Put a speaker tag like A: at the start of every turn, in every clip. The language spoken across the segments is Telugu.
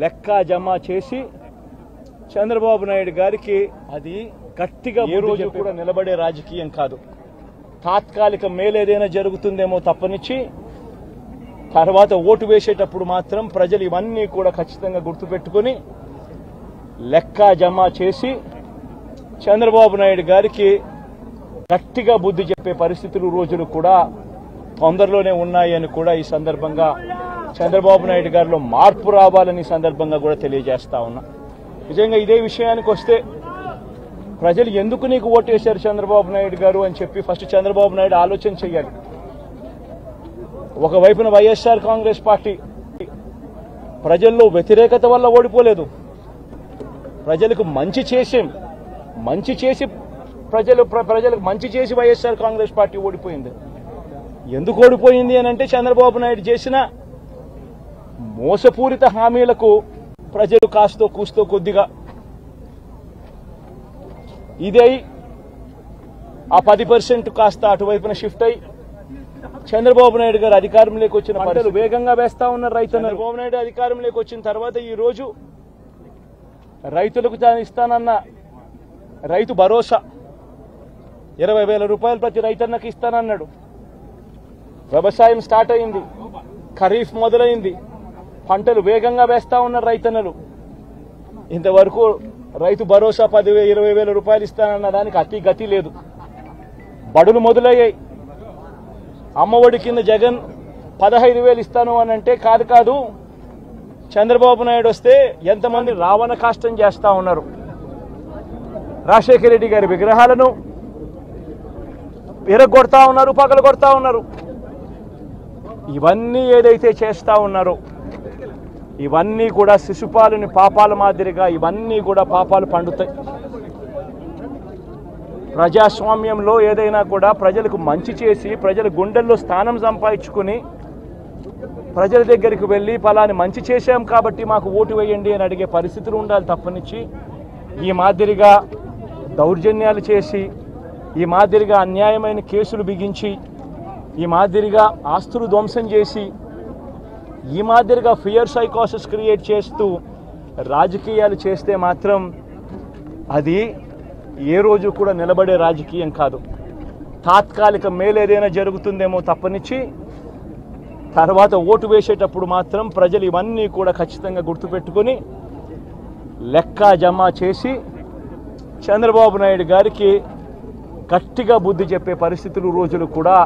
A: లెక్క జమ చేసి చంద్రబాబు నాయుడు గారికి అది గట్టిగా ఏ రోజు కూడా నిలబడే రాజకీయం కాదు. తాత్కాలిక మేలేదైనా జరుగుతుందేమో తప్పనిచ్చి తర్వాత ఓటు వేసేటప్పుడు మాత్రం ప్రజలు ఇవన్నీ కూడా ఖచ్చితంగా గుర్తుపెట్టుకొని లెక్క జమ చేసి చంద్రబాబు నాయుడు గారికి గట్టిగా బుద్ధి చెప్పే పరిస్థితులు రోజులు కూడా తొందరలోనే ఉన్నాయని కూడా ఈ సందర్భంగా చంద్రబాబు నాయుడు గారిలో మార్పు రావాలని సందర్భంగా కూడా తెలియజేస్తా ఉన్నా. నిజంగా ఇదే విషయానికి వస్తే ప్రజలు ఎందుకు నీకు ఓటేశారు చంద్రబాబు నాయుడు గారు అని చెప్పి ఫస్ట్ చంద్రబాబు నాయుడు ఆలోచన చేయాలి. ఒకవైపున వైఎస్ఆర్ కాంగ్రెస్ పార్టీ ప్రజల్లో వ్యతిరేకత వల్ల ఓడిపోలేదు, ప్రజలకు మంచి చేసి ప్రజలకు మంచి చేసి వైఎస్ఆర్ కాంగ్రెస్ పార్టీ ఓడిపోయింది. ఎందుకు ఓడిపోయింది అని అంటే చంద్రబాబు నాయుడు చేసిన మోసపూరిత హామీలకు ప్రజలు కాస్తో కూస్తో కొద్దిగా ఇదే ఆ 10% కాస్త అటువైపున షిఫ్ట్ అయి చంద్రబాబు నాయుడు గారు అధికారంలోకి వచ్చిన పంటలు వేగంగా వేస్తా ఉన్నారు రైతులు. చంద్రబాబు నాయుడు అధికారంలోకి వచ్చిన తర్వాత ఈ రోజు రైతులకు తాను ఇస్తానన్న రైతు భరోసా 20,000 రూపాయలు ప్రతి రైతన్నకి ఇస్తానన్నాడు. వ్యవసాయం స్టార్ట్ అయింది, ఖరీఫ్ మొదలైంది, పంటలు వేగంగా వేస్తా ఉన్నారు రైతన్నలు. ఇంతవరకు రైతు భరోసా 10,000-20,000 రూపాయలు ఇస్తానన్న దానికి అతి గతి లేదు. బడులు మొదలయ్యాయి. అమ్మఒడి కింద జగన్ 15,000 ఇస్తాను అని అంటే కాదు చంద్రబాబు నాయుడు వస్తే ఎంతమంది రావణ కాష్టం చేస్తా ఉన్నారు. రాజశేఖర రెడ్డి గారి విగ్రహాలను ఎరగొడతా ఉన్నారు, పగలగొడతా ఉన్నారు. ఇవన్నీ ఏదైతే చేస్తా ఉన్నారో ఇవన్నీ కూడా శిశుపాలుని పాపాల మాదిరిగా ఇవన్నీ కూడా పాపాలు పండుతాయి. ప్రజాస్వామ్యంలో ఏదైనా కూడా ప్రజలకు మంచి చేసి ప్రజల గుండెల్లో స్థానం సంపాదించుకుని ప్రజల దగ్గరికి వెళ్ళి ఫలాని మంచి చేశాం కాబట్టి మాకు ఓటు వేయండి అని అడిగే పరిస్థితులు ఉండాలి తప్పనిచ్చి ఈ మాదిరిగా దౌర్జన్యాలు చేసి ఈ మాదిరిగా అన్యాయమైన కేసులు బిగించి ఈ మాదిరిగా ఆస్తులు ధ్వంసం చేసి ఈ మాదిరిగా ఫియర్ సైకోసిస్ క్రియేట్ చేస్తూ రాజకీయాలు చేస్తే మాత్రం అది ఏ రోజు కూడా నిలబడే రాజకీయం కాదు. తాత్కాలిక మేలేదైనా జరుగుతుందేమో తప్పనిచ్చి తర్వాత ఓటు వేసేటప్పుడు మాత్రం ప్రజలు ఇవన్నీ కూడా ఖచ్చితంగా గుర్తుపెట్టుకొని లెక్క జమ చేసి చంద్రబాబు నాయుడు గారికి గట్టిగా బుద్ధి చెప్పే పరిస్థితులు రోజులు కూడా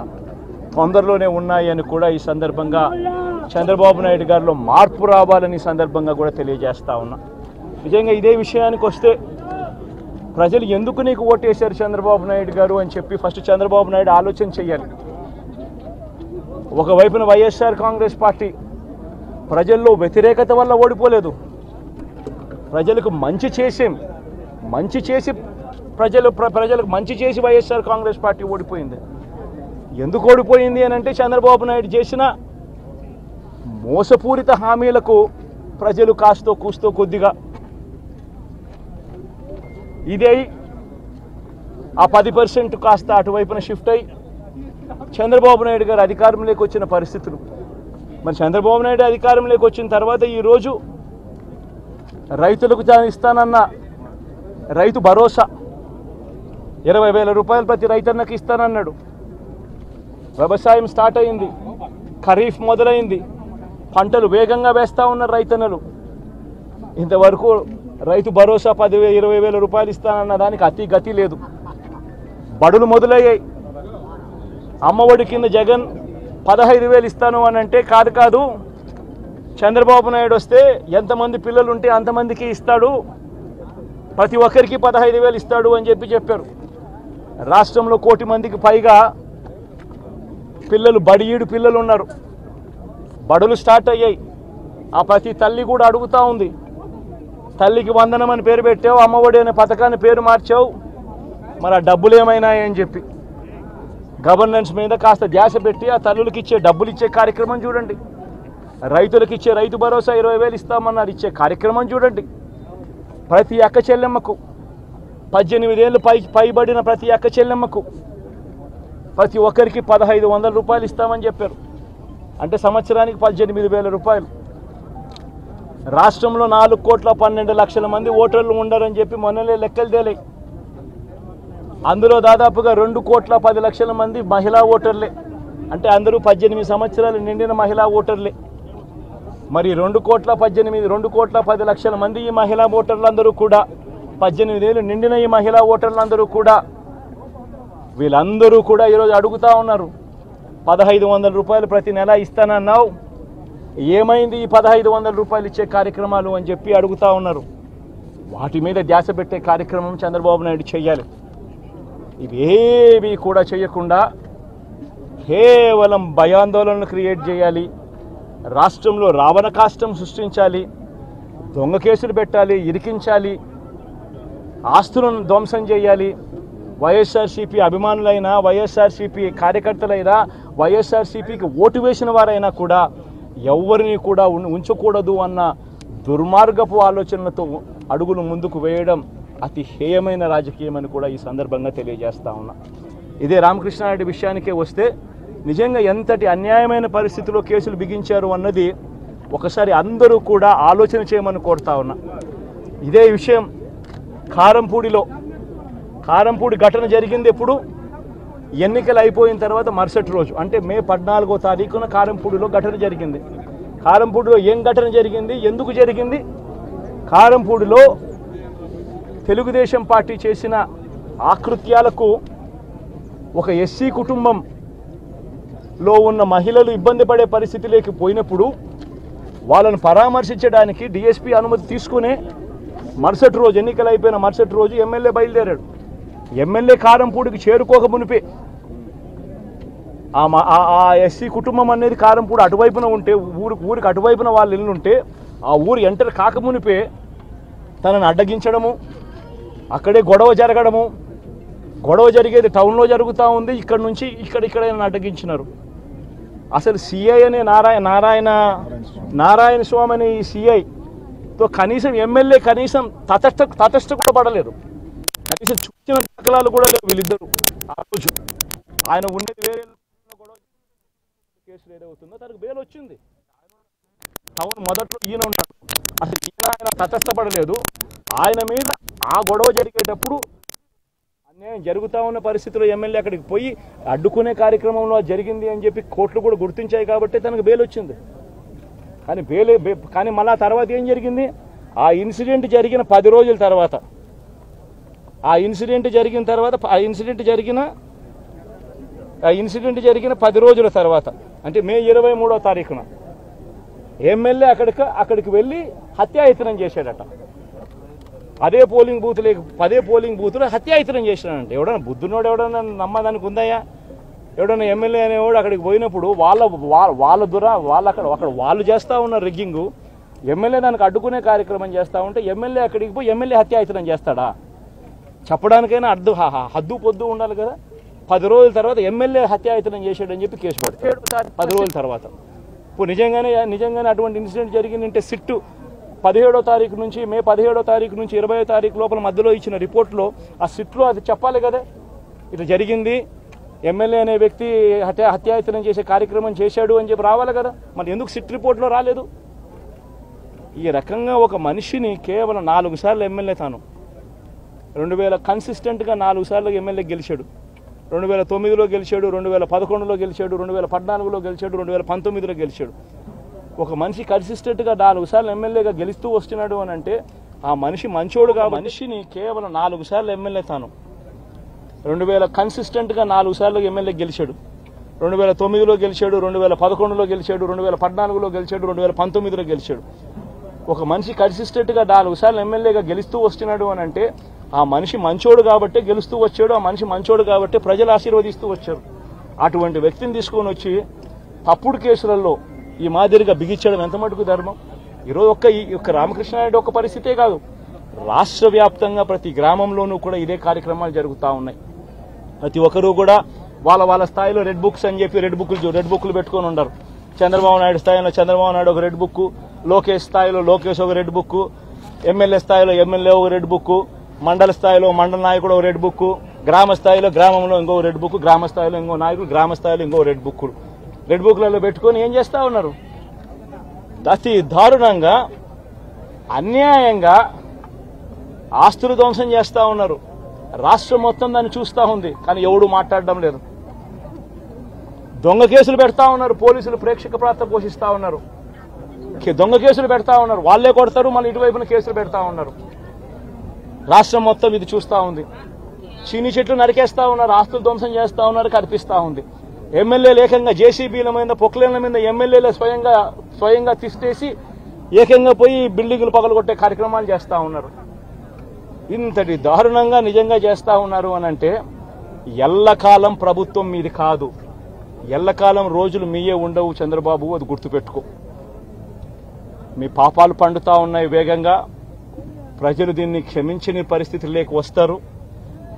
A: తొందరలోనే ఉన్నాయని కూడా ఈ సందర్భంగా చంద్రబాబు నాయుడు గారిలో మార్పు రావాలని సందర్భంగా కూడా తెలియజేస్తా ఉన్నా. నిజంగా ఇదే విషయానికి వస్తే ప్రజలు ఎందుకు నీకు ఓటేశారు చంద్రబాబు నాయుడు గారు అని చెప్పి ఫస్ట్ చంద్రబాబు నాయుడు ఆలోచన చేయాలి. ఒకవైపున వైఎస్ఆర్ కాంగ్రెస్ పార్టీ ప్రజల్లో వ్యతిరేకత వల్ల ఓడిపోలేదు, ప్రజలకు మంచి చేసి ప్రజలకు మంచి చేసి వైఎస్ఆర్ కాంగ్రెస్ పార్టీ ఓడిపోయింది. ఎందుకు ఓడిపోయింది అని అంటే చంద్రబాబు నాయుడు చేసిన మోసపూరిత హామీలకు ప్రజలు కాస్తో కూస్తో కొద్దిగా ఇదే ఆ 10% కాస్త అటువైపున షిఫ్ట్ అయి చంద్రబాబు నాయుడు గారు అధికారంలోకి వచ్చిన పరిస్థితులు. మరి చంద్రబాబు నాయుడు అధికారంలోకి వచ్చిన తర్వాత ఈ రోజు రైతులకు తాను ఇస్తానన్న రైతు భరోసా 20,000 రూపాయలు ప్రతి రైతన్నకి ఇస్తానన్నాడు. వ్యవసాయం స్టార్ట్ అయింది, ఖరీఫ్ మొదలైంది, పంటలు వేగంగా వేస్తా ఉన్నారు రైతన్నలు. ఇంతవరకు రైతు భరోసా 10,000-20,000 రూపాయలు ఇస్తానన్న దానికి అతి గతి లేదు. బడులు మొదలయ్యాయి. అమ్మఒడి కింద జగన్ 15,000 ఇస్తాను అని అంటే కాదు చంద్రబాబు నాయుడు వస్తే ఎంతమంది పిల్లలు ఉంటే అంతమందికి ఇస్తాడు, ప్రతి ఒక్కరికి 15,000 ఇస్తాడు అని చెప్పారు. రాష్ట్రంలో 1 కోటి మందికి పైగా బడియీడు పిల్లలు ఉన్నారు. బడులు స్టార్ట్ అయ్యాయి. ఆ ప్రతి తల్లి కూడా అడుగుతూ ఉంది, తల్లికి వందనం అని పేరు పెట్టావు, అమ్మఒడి అనే పథకాన్ని పేరు మార్చావు, మరి ఆ డబ్బులు ఏమైనాయని చెప్పి గవర్నెన్స్ మీద కాస్త ధ్యాస పెట్టి ఆ తల్లులకు ఇచ్చే డబ్బులు ఇచ్చే కార్యక్రమం చూడండి. రైతులకు ఇచ్చే రైతు భరోసా 20,000 ఇస్తామన్నారు, ఇచ్చే కార్యక్రమం చూడండి. ప్రతి అక్క చెల్లెమ్మకు 18 ఏళ్ళు పైబడిన ప్రతి అక్క చెల్లెమ్మకు ప్రతి ఒక్కరికి 1,500 రూపాయలు ఇస్తామని చెప్పారు. అంటే సంవత్సరానికి 18,000 రూపాయలు. రాష్ట్రంలో 4,12,00,000 మంది ఓటర్లు ఉండరని చెప్పి మొన్నలే లెక్కలు తేలాయి. అందులో దాదాపుగా 2,10,00,000 మంది మహిళా ఓటర్లే, అంటే అందరూ 18 సంవత్సరాలు నిండిన మహిళా ఓటర్లే. మరి 2,10,00,000 మంది ఈ మహిళా ఓటర్లందరూ కూడా 18 ఏళ్ళు నిండిన ఈ మహిళా ఓటర్లందరూ కూడా వీళ్ళందరూ కూడా ఈరోజు అడుగుతా ఉన్నారు, 1,500 రూపాయలు ప్రతి నెల ఇస్తానన్నావు, ఏమైంది ఈ 1,500 రూపాయలు ఇచ్చే కార్యక్రమాలు అని చెప్పి అడుగుతా ఉన్నారు. వాటి మీద ధ్యాస పెట్టే కార్యక్రమం చంద్రబాబు నాయుడు చేయాలి. ఇవేవి కూడా చేయకుండా కేవలం భయాందోళనలు క్రియేట్ చేయాలి, రాష్ట్రంలో రావణ కాష్టం సృష్టించాలి, దొంగ కేసులు పెట్టాలి, ఇరికించాలి, ఆస్తులను ధ్వంసం చేయాలి. వైఎస్ఆర్సీపీ అభిమానులైనా, వైఎస్ఆర్సీపీ కార్యకర్తలైనా, వైఎస్ఆర్సీపీకి ఓటు వేసిన వారైనా కూడా ఎవరిని కూడా ఉంచకూడదు అన్న దుర్మార్గపు ఆలోచనలతో అడుగులు ముందుకు వేయడం అతి హేయమైన రాజకీయమని కూడా ఈ సందర్భంగా తెలియజేస్తా ఉన్నా. ఇదే రామకృష్ణారెడ్డి విషయానికే వస్తే నిజంగా ఎంతటి అన్యాయమైన పరిస్థితిలో కేసులు బిగించారు అన్నది ఒకసారి అందరూ కూడా ఆలోచన చేయమని కోరుతా ఉన్నా. ఇదే విషయం కారంపూడి ఘటన జరిగింది ఎప్పుడు? ఎన్నికలు అయిపోయిన తర్వాత మరుసటి రోజు, అంటే మే 14వ తారీఖున కారంపూడిలో ఘటన జరిగింది. కారంపూడిలో ఏం ఘటన జరిగింది, ఎందుకు జరిగింది? కారంపూడిలో తెలుగుదేశం పార్టీ చేసిన ఆకృత్యాలకు ఒక ఎస్సీ కుటుంబంలో ఉన్న మహిళలు ఇబ్బంది పడే పరిస్థితిలోకి పోయినప్పుడు వాళ్ళను పరామర్శించడానికి డిఎస్పీ అనుమతి తీసుకునే మరుసటి రోజు, ఎన్నికలు అయిపోయిన మరుసటి రోజు ఎమ్మెల్యే బయలుదేరాడు. ఎమ్మెల్యే కారంపూడికి చేరుకోక మునిపే ఆ ఎస్సీ కుటుంబం అనేది కారంపూడి అటువైపున ఉంటే, ఊరికి అటువైపున వాళ్ళ ఇల్లు ఉంటే ఆ ఊరు ఎంటర్ కాకమునిపే తనను అడ్డగించడము, అక్కడే గొడవ జరగడము, గొడవ జరిగేది టౌన్లో జరుగుతూ ఉంది, ఇక్కడ నుంచి ఇక్కడ అడ్డగించినారు. అసలు సిఐ అనే నారాయణ స్వామి అనే ఈ సిఐతో కనీసం ఎమ్మెల్యే కనీసం తటస్థ కూడా పడలేదు, కనీసం చూసిన దాఖలాలు కూడా లేవు వీళ్ళిద్దరు. ఆ రోజు ఆయన ఉండేది వేరే గొడవ కేసులు ఏదవుతుందో తనకు బెయిల్ వచ్చింది. టౌన్ మొదట్లో ఈయన ఉంటాడు, అసలు ఆయన తటస్థపడలేదు. ఆయన మీద ఆ గొడవ జరిగేటప్పుడు అన్యాయం జరుగుతూ ఉన్న పరిస్థితిలో ఎమ్మెల్యే అక్కడికి పోయి అడ్డుకునే కార్యక్రమంలో జరిగింది అని చెప్పి కోర్టులు కూడా గుర్తించాయి కాబట్టి తనకు బెయిల్ వచ్చింది. కానీ మళ్ళా తర్వాత ఏం జరిగింది? ఆ ఇన్సిడెంట్ జరిగిన 10 రోజుల తర్వాత, ఆ ఇన్సిడెంట్ జరిగిన 10 రోజుల తర్వాత, అంటే మే 23వ తారీఖున ఎమ్మెల్యే అక్కడికి వెళ్ళి హత్యాయత్నం చేశాడట. అదే పోలింగ్ బూత్లో హత్యాయత్నం చేశాడంటే ఎవడన్నా బుద్ధునోడు ఎవడన్నా నమ్మదానికి ఉందయ్యా? ఎవడన్నా ఎమ్మెల్యే అనేవాడు అక్కడికి పోయినప్పుడు వాళ్ళు చేస్తూ ఉన్న రిగ్గింగు, ఎమ్మెల్యే దానికి అడ్డుకునే కార్యక్రమం చేస్తూ ఉంటే ఎమ్మెల్యే అక్కడికి పోయి ఎమ్మెల్యే హత్యాయత్నం చేస్తాడా? చెప్పడానికైనా హద్దు పొద్దు ఉండాలి కదా. 10 రోజుల తర్వాత ఎమ్మెల్యే హత్యాయత్నం చేశాడని చెప్పి కేసు పడతాడు 10 రోజుల తర్వాత. ఇప్పుడు నిజంగానే అటువంటి ఇన్సిడెంట్ జరిగిందంటే సిట్టు 17వ తారీఖు నుంచి, మే 17వ తారీఖు నుంచి 20వ తారీఖు లోపల మధ్యలో ఇచ్చిన రిపోర్ట్లో ఆ సిట్లో అది చెప్పాలి కదా, ఇట్లా జరిగింది, ఎమ్మెల్యే అనే వ్యక్తి హత్యాయత్నం చేసే కార్యక్రమం చేశాడు అని చెప్పి రావాలి కదా. మరి ఎందుకు సిట్ రిపోర్ట్లో రాలేదు? ఈ రకంగా ఒక మనిషిని కేవలం 4 సార్లు ఎమ్మెల్యే తాను 2000 కన్సిస్టెంట్గా 4 సార్లు ఎమ్మెల్యే గెలిచాడు. 2009లో గెలిచాడు, 2011లో గెలిచాడు, 2014లో గెలిచాడు, 2019లో గెలిచాడు. ఒక మనిషి కన్సిస్టెంట్గా 4 సార్లు ఎమ్మెల్యేగా గెలుస్తూ వస్తున్నాడు అని అంటే ఆ మనిషి మంచోడుగా, మనిషిని కేవలం 4 సార్లు ఎమ్మెల్యే తాను 2000 కన్సిస్టెంట్గా 4 సార్లు ఎమ్మెల్యే గెలిచాడు. 2009లో గెలిచాడు, 2011లో గెలిచాడు, 2014లో గెలిచాడు, 2019లో గెలిచాడు. ఒక మనిషి కన్సిస్టెంట్గా 4 సార్లు ఎమ్మెల్యేగా గెలుస్తూ వస్తున్నాడు అని అంటే ఆ మనిషి మంచోడు కాబట్టే గెలుస్తూ వచ్చాడు, ఆ మనిషి మంచోడు కాబట్టే ప్రజలు ఆశీర్వదిస్తూ వచ్చారు. అటువంటి వ్యక్తిని తీసుకొని వచ్చి తప్పుడు కేసులలో ఈ మాదిరిగా బిగించడం ఎంత మటుకు ధర్మం? ఈరోజు ఒక్క రామకృష్ణారెడ్డి ఒక్క పరిస్థితే కాదు, రాష్ట్ర వ్యాప్తంగా ప్రతి గ్రామంలోనూ కూడా ఇదే కార్యక్రమాలు జరుగుతూ ఉన్నాయి. ప్రతి ఒక్కరూ కూడా వాళ్ళ స్థాయిలో రెడ్ బుక్స్ అని చెప్పి రెడ్ బుక్లు పెట్టుకొని ఉండరు. చంద్రబాబు నాయుడు స్థాయిలో చంద్రబాబు నాయుడు ఒక రెడ్ బుక్, లోకేష్ స్థాయిలో లోకేష్ ఒక రెడ్ బుక్, ఎమ్మెల్యే స్థాయిలో ఎమ్మెల్యే ఒక రెడ్ బుక్, మండల స్థాయిలో మండల నాయకుడు ఒక రెడ్ బుక్, గ్రామ స్థాయిలో గ్రామంలో ఇంకో రెడ్ బుక్, గ్రామ స్థాయిలో ఇంకో నాయకుడు, గ్రామ స్థాయిలో ఇంకో రెడ్ బుక్లలో పెట్టుకొని ఏం చేస్తా ఉన్నారు? అతి దారుణంగా అన్యాయంగా ఆస్తులు ధ్వంసం చేస్తూ ఉన్నారు. రాష్ట్రం మొత్తం దాన్ని చూస్తూ ఉంది, కానీ ఎవడు మాట్లాడడం లేదు. దొంగ కేసులు పెడతా ఉన్నారు, పోలీసులు ప్రేక్షక పాత్ర పోషిస్తూ ఉన్నారు. దొంగ కేసులు పెడతా ఉన్నారు, వాళ్ళే కొడతారు, మళ్ళీ ఇటువైపున కేసులు పెడతా ఉన్నారు. రాష్ట్రం మొత్తం ఇది చూస్తూ ఉంది. చీని చెట్లు నరికేస్తా ఉన్నారు, ఆస్తులు ధ్వంసం చేస్తూ ఉన్నారు, కనిపిస్తూ ఉంది. ఎమ్మెల్యేలు ఏకంగా జేసీబీల మీద పొక్లేన్ల మీద ఎమ్మెల్యేలు స్వయంగా తీసేసి ఏకంగా పోయి బిల్డింగులు పగలగొట్టే కార్యక్రమాలు చేస్తూ ఉన్నారు. ఇంతటి దారుణంగా నిజంగా చేస్తూ ఉన్నారు అని అంటే ఎల్లకాలం ప్రభుత్వం మీది కాదు, ఎల్లకాలం రోజులు మీయే ఉండవు చంద్రబాబు, అది గుర్తుపెట్టుకో. మీ పాపాలు పండుతా ఉన్నాయి వేగంగా. ప్రజలు దీన్ని క్షమించని పరిస్థితి లేక వస్తారు.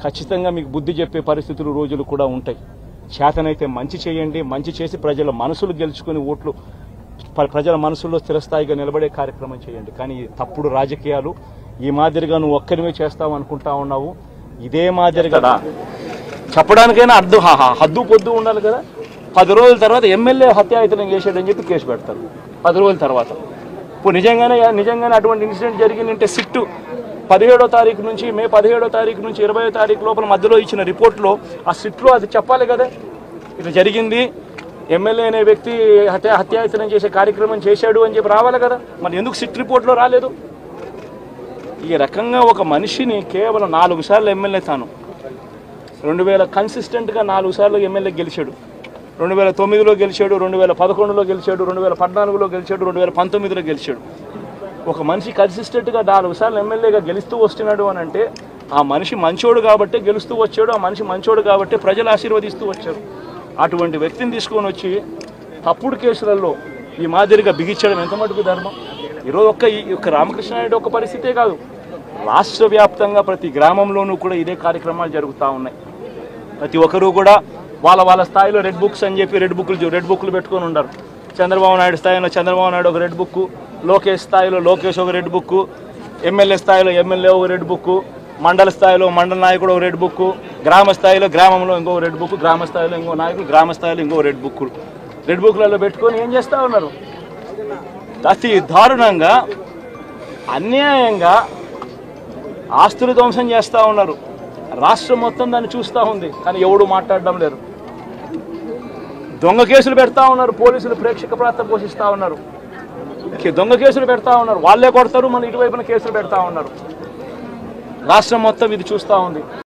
A: ఖచ్చితంగా మీకు బుద్ధి చెప్పే పరిస్థితులు రోజులు కూడా ఉంటాయి. చేతనైతే మంచి చేయండి, మంచి చేసి ప్రజల మనసులు గెలుచుకుని ఓట్లు ప్రజల మనసుల్లో స్థిరస్థాయిగా నిలబడే కార్యక్రమం చేయండి. కానీ తప్పుడు రాజకీయాలు ఈ మాదిరిగా నువ్వు ఒక్కరిమే చేస్తావు అనుకుంటా ఉన్నావు. ఇదే మాదిరిగా చెప్పడానికైనా హద్దు పొద్దు ఉండాలి కదా. 10 రోజుల తర్వాత ఎమ్మెల్యే హత్యాయతనం చేశాడని చెప్పి కేసు పెడతారు 10 రోజుల తర్వాత. ఇప్పుడు నిజంగానే అటువంటి ఇన్సిడెంట్ జరిగిందంటే సిట్టు 17వ తారీఖు నుంచి మే 17వ తారీఖు నుంచి 20వ తారీఖు లోపల మధ్యలో ఇచ్చిన రిపోర్ట్లో ఆ సిట్లో అది చెప్పాలి కదా, ఇది జరిగింది, ఎమ్మెల్యే అనే వ్యక్తి హత్యాయతనం చేసే కార్యక్రమం చేశాడు అని చెప్పి రావాలి కదా. మరి ఎందుకు సిట్ రిపోర్ట్లో రాలేదు? ఈ రకంగా ఒక మనిషిని కేవలం 4 సార్లు ఎమ్మెల్యే తాను 2000 కన్సిస్టెంట్గా 4 సార్లు ఎమ్మెల్యే గెలిచాడు. 2009లో గెలిచాడు, 2011లో గెలిచాడు, 2014లో గెలిచాడు, 2019లో గెలిచాడు. ఒక మనిషి కన్సిస్టెంట్గా 4 సార్లు ఎమ్మెల్యేగా గెలుస్తూ వస్తున్నాడు అని అంటే ఆ మనిషి మంచోడు కాబట్టి గెలుస్తూ వచ్చాడు, ఆ మనిషి మంచోడు కాబట్టి ప్రజలు ఆశీర్వదిస్తూ వచ్చారు. అటువంటి వ్యక్తిని తీసుకొని వచ్చి తప్పుడు కేసులలో ఈ మాదిరిగా బిగించడం ఎంత మటుకు ధర్మం? ఈరోజు ఒక్క రామకృష్ణారెడ్డి ఒక్క పరిస్థితే కాదు, రాష్ట్ర వ్యాప్తంగా ప్రతి గ్రామంలోనూ కూడా ఇదే కార్యక్రమాలు జరుగుతూ ఉన్నాయి. ప్రతి ఒక్కరూ కూడా వాళ్ళ స్థాయిలో రెడ్ బుక్స్ అని చెప్పి రెడ్ బుక్లు పెట్టుకొని ఉన్నారు. చంద్రబాబు నాయుడు స్థాయిలో చంద్రబాబు నాయుడు ఒక రెడ్ బుక్, లోకేష్ స్థాయిలో లోకేష్ ఒక రెడ్ బుక్, ఎమ్మెల్యే స్థాయిలో ఎమ్మెల్యే ఒక రెడ్ బుక్, మండల స్థాయిలో మండల నాయకుడు ఒక రెడ్ బుక్, గ్రామ స్థాయిలో గ్రామంలో ఇంకో రెడ్ బుక్, గ్రామ స్థాయిలో ఇంకో నాయకుడు గ్రామ స్థాయిలో ఇంకో రెడ్ బుక్లలో పెట్టుకొని ఏం చేస్తూ ఉన్నారు? అతి దారుణంగా అన్యాయంగా ఆస్తులు ధ్వంసం చేస్తూ ఉన్నారు. రాష్ట్రం మొత్తం దాన్ని చూస్తూ ఉంది, కానీ ఎవడు మాట్లాడడం లేదు. దొంగ కేసులు పెడతా ఉన్నారు, పోలీసులు ప్రేక్షక పాత్ర పోషిస్తూ ఉన్నారు. దొంగ కేసులు పెడతా ఉన్నారు, వాళ్ళే కొడతారు, మళ్ళీ ఇటువైపున కేసులు పెడతా ఉన్నారు. రాష్ట్రం మొత్తం ఇది చూస్తూ ఉంది.